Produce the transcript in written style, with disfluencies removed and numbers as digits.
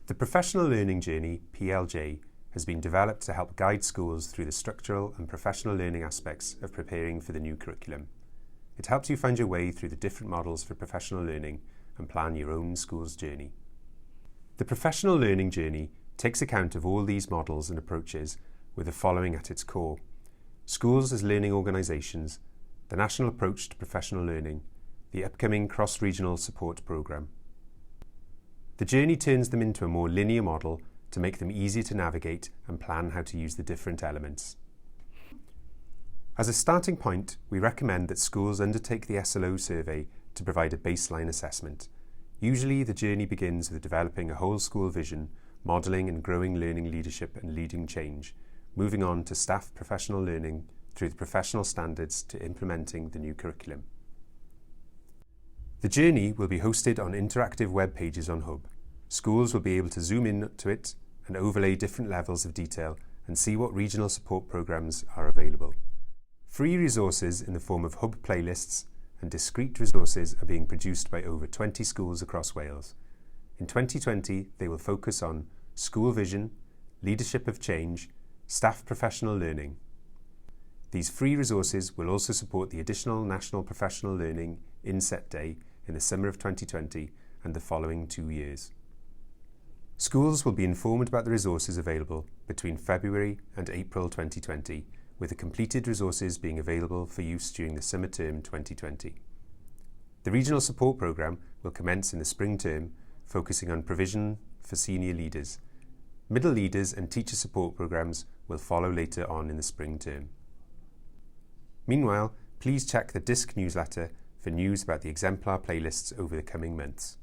The Professional Learning Journey, PLJ, has been developed to help guide schools through the structural and professional learning aspects of preparing for the new curriculum. It helps you find your way through the different models for professional learning and plan your own school's journey. The Professional Learning Journey takes account of all these models and approaches with the following at its core: schools as learning organisations, the national approach to professional learning, the upcoming cross-regional support programme. The journey turns them into a more linear model to make them easier to navigate and plan how to use the different elements. As a starting point, we recommend that schools undertake the SLO survey to provide a baseline assessment. Usually, the journey begins with developing a whole school vision, modelling and growing learning leadership and leading change, moving on to staff professional learning through the professional standards to implementing the new curriculum. The journey will be hosted on interactive web pages on Hub. Schools will be able to zoom in to it and overlay different levels of detail and see what regional support programmes are available. Free resources in the form of Hub playlists and discrete resources are being produced by over 20 schools across Wales. In 2020, they will focus on school vision, leadership of change, staff professional learning. These free resources will also support the additional National Professional Learning INSET Day in the summer of 2020 and the following 2 years. Schools will be informed about the resources available between February and April 2020, with the completed resources being available for use during the summer term 2020. The regional support programme will commence in the spring term, focusing on provision for senior leaders. Middle leaders and teacher support programmes will follow later on in the spring term. Meanwhile, please check the DISC newsletter for news about the exemplar playlists over the coming months.